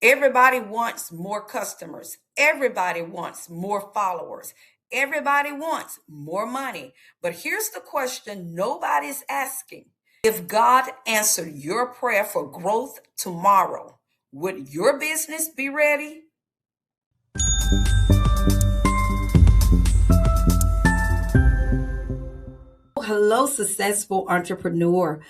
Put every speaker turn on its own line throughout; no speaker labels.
Everybody wants more customers. Everybody wants more followers. Everybody wants more money. But here's the question nobody's asking. If God answered your prayer for growth tomorrow, would your business be ready? Hello, successful entrepreneur.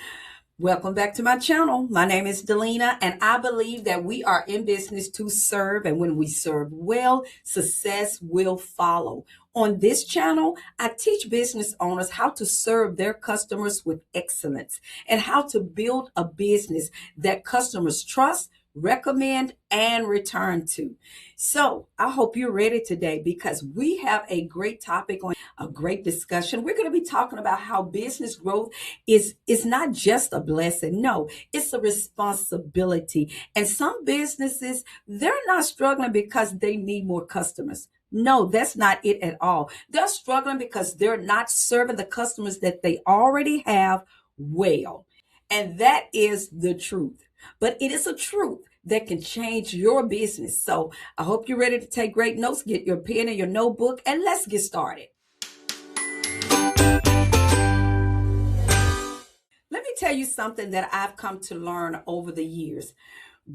Welcome back to my channel. My name is Delena, and I believe that we are in business to serve. And when we serve well, success will follow. On this channel, I teach business owners how to serve their customers with excellence and how to build a business that customers trust, recommend, and return to. So I hope you're ready today because we have a great topic on a great discussion. We're going to be talking about how business growth is not just a blessing. No, it's a responsibility. And some businesses, they're not struggling because they need more customers. No, that's not it at all. They're struggling because they're not serving the customers that they already have well. And that is the truth. But it is a truth that can change your business. So I hope you're ready to take great notes. Get your pen and your notebook, and let's get started. Let me tell you something that I've come to learn over the years.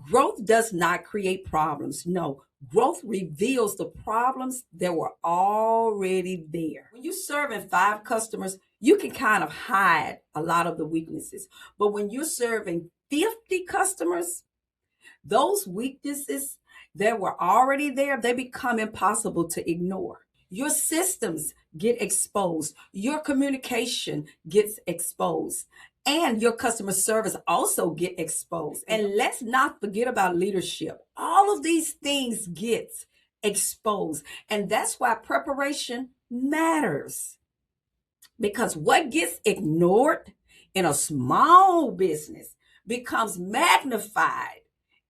Growth does not create problems. No, growth reveals the problems that were already there. When you're serving 5 customers, you can kind of hide a lot of the weaknesses. But when you're serving 50 customers, those weaknesses that were already there, they become impossible to ignore. Your systems get exposed. Your communication gets exposed. And your customer service also get exposed. And let's not forget about leadership. All of these things get exposed. And that's why preparation matters. Because what gets ignored in a small business becomes magnified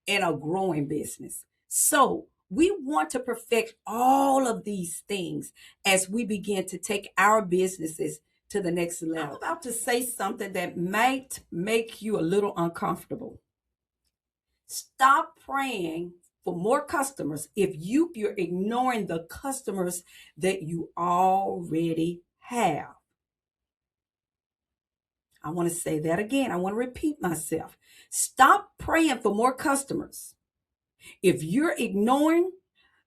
in a growing business. So we want to perfect all of these things as we begin to take our businesses to the next level. I'm about to say something that might make you a little uncomfortable. Stop praying for more customers if you're ignoring the customers that you already have. I want to say that again. I want to repeat myself. Stop praying for more customers if you're ignoring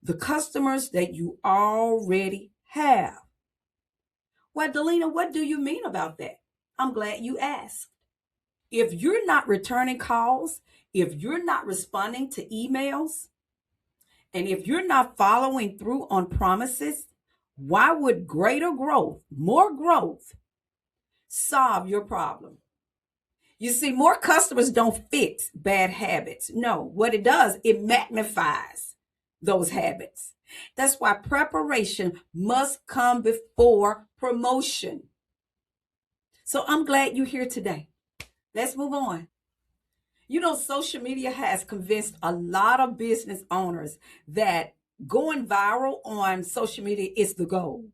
the customers that you already have. Well, Delena, what do you mean about that? I'm glad you asked. If you're not returning calls, if you're not responding to emails, and if you're not following through on promises, why would greater growth, more growth, solve your problem? You see, more customers don't fix bad habits. No, what it does, it magnifies those habits. That's why preparation must come before promotion. So I'm glad you're here today. Let's move on. You know, social media has convinced a lot of business owners that going viral on social media is the goal.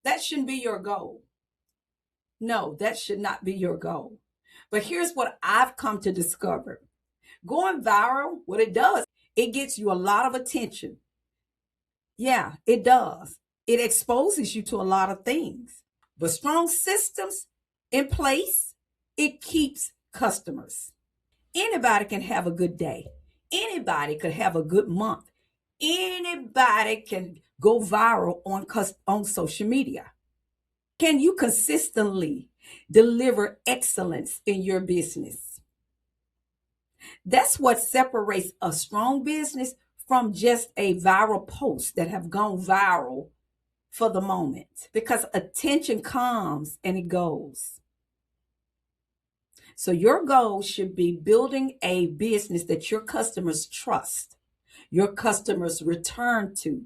That shouldn't be your goal. No, that should not be your goal. But here's what I've come to discover. Going viral, what it does, it gets you a lot of attention. Yeah, it does. It exposes you to a lot of things. But strong systems in place, it keeps customers. Anybody can have a good day. Anybody could have a good month. Anybody can go viral on social media. Can you consistently deliver excellence in your business? That's what separates a strong business from just a viral post that have gone viral for the moment, because attention comes and it goes. So your goal should be building a business that your customers trust, your customers return to,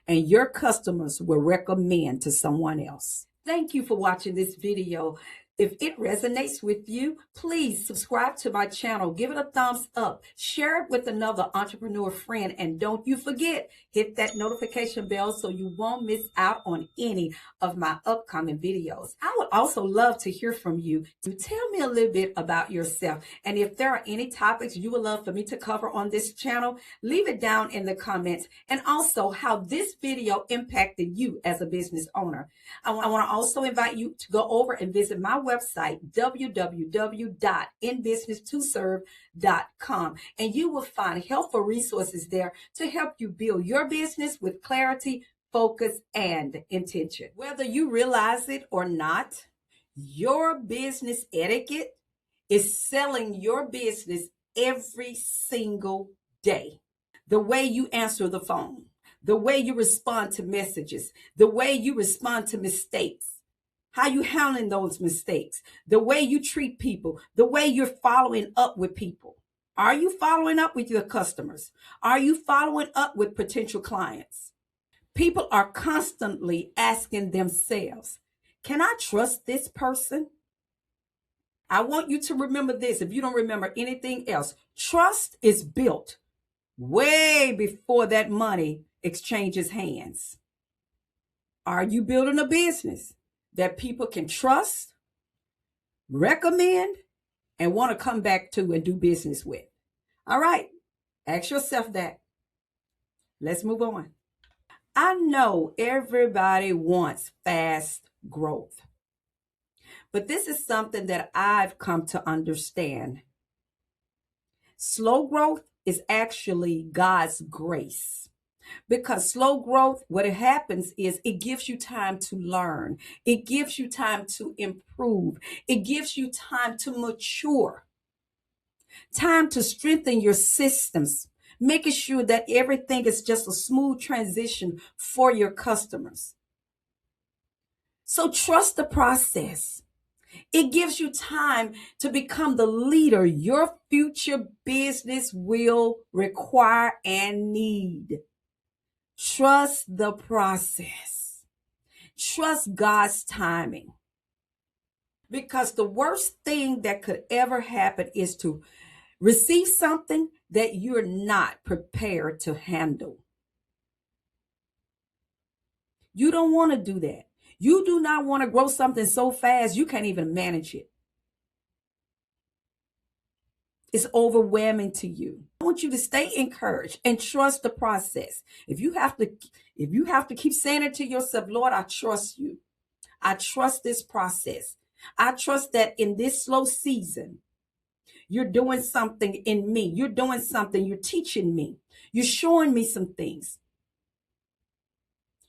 and your customers will recommend to someone else. Thank you for watching this video. If it resonates with you, please subscribe to my channel, give it a thumbs up, share it with another entrepreneur friend, and don't you forget, hit that notification bell so you won't miss out on any of my upcoming videos. I would also love to hear from you. Tell me a little bit about yourself, and if there are any topics you would love for me to cover on this channel, leave it down in the comments, and also how this video impacted you as a business owner. I want to also invite you to go over and visit my website, www.inbusiness2serve.com, and you will find helpful resources there to help you build your business with clarity, focus, and intention. Whether you realize it or not, your business etiquette is selling your business every single day. The way you answer the phone, the way you respond to messages, the way you respond to mistakes, how you handling those mistakes, the way you treat people, the way you're following up with people. Are you following up with your customers? Are you following up with potential clients? People are constantly asking themselves, can I trust this person? I want you to remember this. If you don't remember anything else, trust is built way before that money exchanges hands. Are you building a business that people can trust, recommend, and want to come back to and do business with? All right, ask yourself that. Let's move on. I know everybody wants fast growth, but this is something that I've come to understand. Slow growth is actually God's grace. Because slow growth, what it happens is it gives you time to learn. It gives you time to improve. It gives you time to mature, time to strengthen your systems, making sure that everything is just a smooth transition for your customers. So trust the process. It gives you time to become the leader your future business will require and need. Trust the process. Trust God's timing. Because the worst thing that could ever happen is to receive something that you're not prepared to handle. You don't want to do that. You do not want to grow something so fast you can't even manage it. It's overwhelming to you. I want you to stay encouraged and trust the process. If you have to keep saying it to yourself, Lord, I trust you. I trust this process. I trust that in this slow season, you're doing something in me. You're doing something. You're teaching me. You're showing me some things.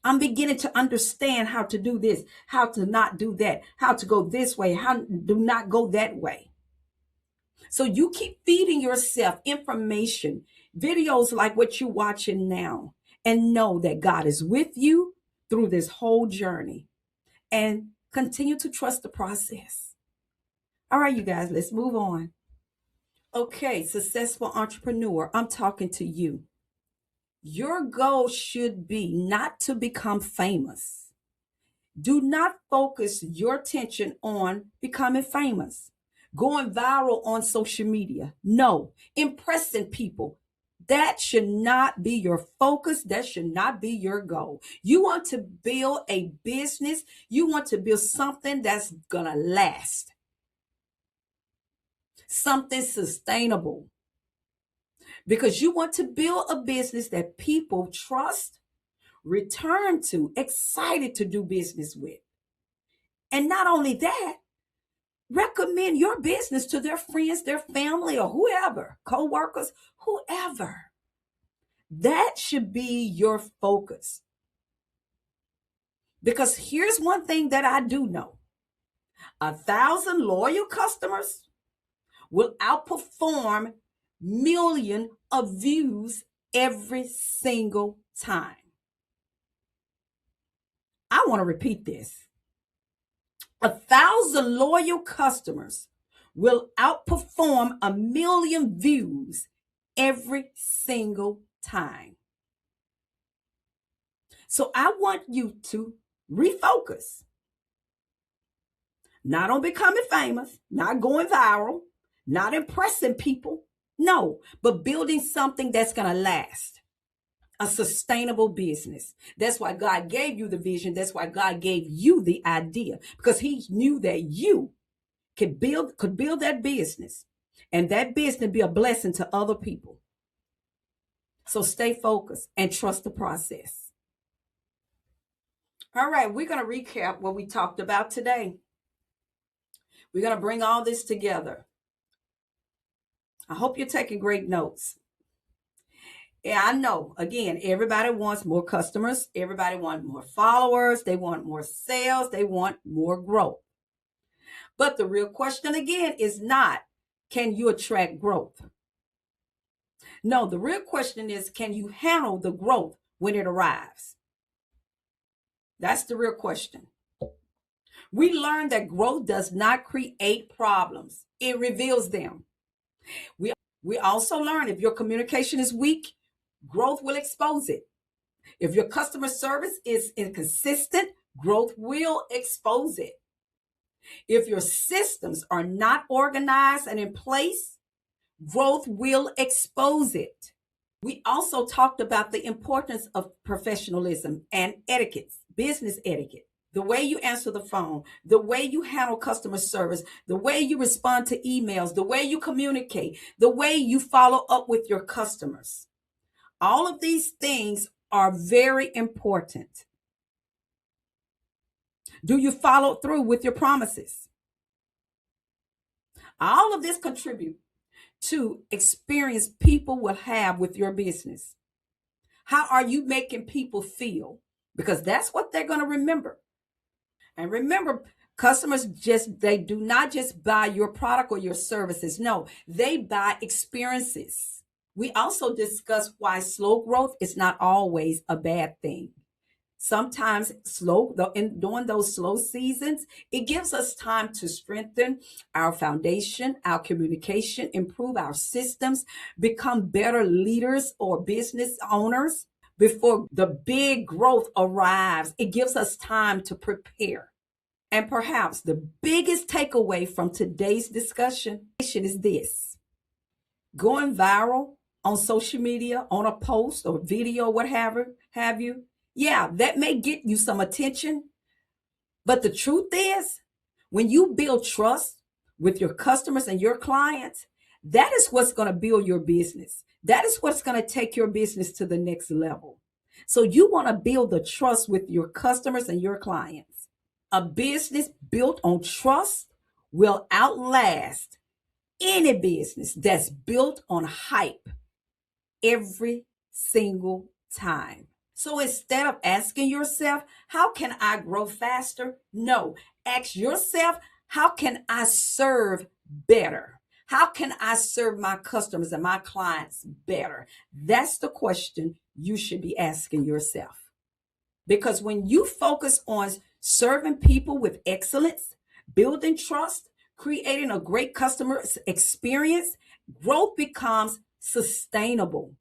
I'm beginning to understand how to do this, how to not do that, how to go this way, how do not go that way. So you keep feeding yourself information, videos like what you're watching now, and know that God is with you through this whole journey, and continue to trust the process. All right, you guys, let's move on. Okay, successful entrepreneur, I'm talking to you. Your goal should be not to become famous. Do not focus your attention on becoming famous, going viral on social media. No, impressing people. That should not be your focus. That should not be your goal. You want to build a business. You want to build something that's going to last, something sustainable, because you want to build a business that people trust, return to, excited to do business with. And not only that, recommend your business to their friends, their family, or whoever, co-workers, whoever. That should be your focus. Because here's one thing that I do know. 1,000 loyal customers will outperform million of views every single time. I want to repeat this. 1,000 loyal customers will outperform 1,000,000 views every single time. So I want you to refocus. not on becoming famous, not going viral, not impressing people. No, but building something that's going to last, a sustainable business. That's why God gave you the vision. That's why God gave you the idea, because he knew that you could build that business, and that business be a blessing to other people. So stay focused and trust the process. All right, we're going to recap what we talked about today. We're going to bring all this together. I hope you're taking great notes. Yeah, I know. Again, everybody wants more customers. Everybody wants more followers. They want more sales. They want more growth. But the real question again is not, can you attract growth? No, the real question is, can you handle the growth when it arrives? That's the real question. We learned that growth does not create problems. It reveals them. We also learned if your communication is weak, growth will expose it. If your customer service is inconsistent, growth will expose it. If your systems are not organized and in place, growth will expose it. We also talked about the importance of professionalism and etiquette, business etiquette, the way you answer the phone, the way you handle customer service, the way you respond to emails, the way you communicate, the way you follow up with your customers. All of these things are very important. Do you follow through with your promises? All of this contribute to experience people will have with your business. How are you making people feel? Because that's what they're going to remember. And remember, they do not just buy your product or your services. No, they buy experiences. We also discuss why slow growth is not always a bad thing. Sometimes during those slow seasons, it gives us time to strengthen our foundation, our communication, improve our systems, become better leaders or business owners before the big growth arrives. It gives us time to prepare. And perhaps the biggest takeaway from today's discussion is this: going viral on social media, on a post or video, whatever have you. Yeah, that may get you some attention. But the truth is, when you build trust with your customers and your clients, that is what's going to build your business. That is what's going to take your business to the next level. So you want to build the trust with your customers and your clients. A business built on trust will outlast any business that's built on hype every single time. So instead of asking yourself, how can I grow faster? No, ask yourself, how can I serve better? How can I serve my customers and my clients better? That's the question you should be asking yourself. Because when you focus on serving people with excellence, building trust, creating a great customer experience, growth becomes sustainable.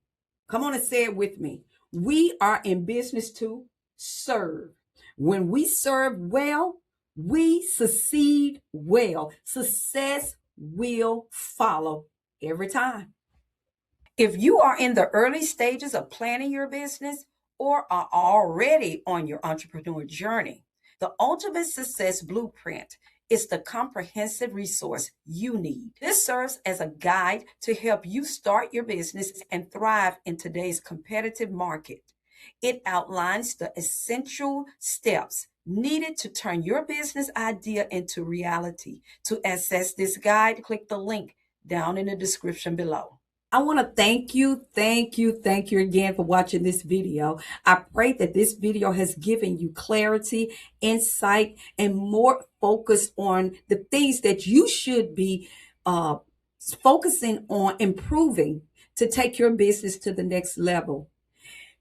Come on and say it with me. We are in business to serve. When we serve well, we succeed well. Success will follow every time. If you are in the early stages of planning your business or are already on your entrepreneur journey, the Ultimate Success Blueprint is the comprehensive resource you need. This serves as a guide to help you start your business and thrive in today's competitive market. It outlines the essential steps needed to turn your business idea into reality. To access this guide, click the link down in the description below. I want to thank you again for watching this video. I pray that this video has given you clarity, insight, and more focus on the things that you should be focusing on improving to take your business to the next level.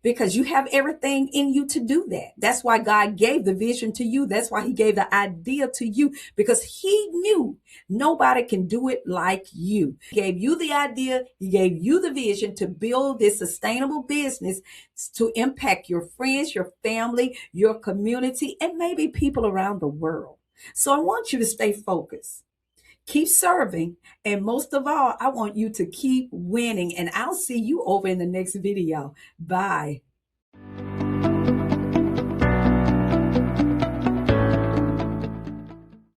Because you have everything in you to do that. That's why God gave the vision to you. That's why he gave the idea to you, because he knew nobody can do it like you. He gave you the idea. He gave you the vision to build this sustainable business to impact your friends, your family, your community, and maybe people around the world. So I want you to stay focused, keep serving, and most of all, I want you to keep winning. And I'll see you over in the next video. Bye.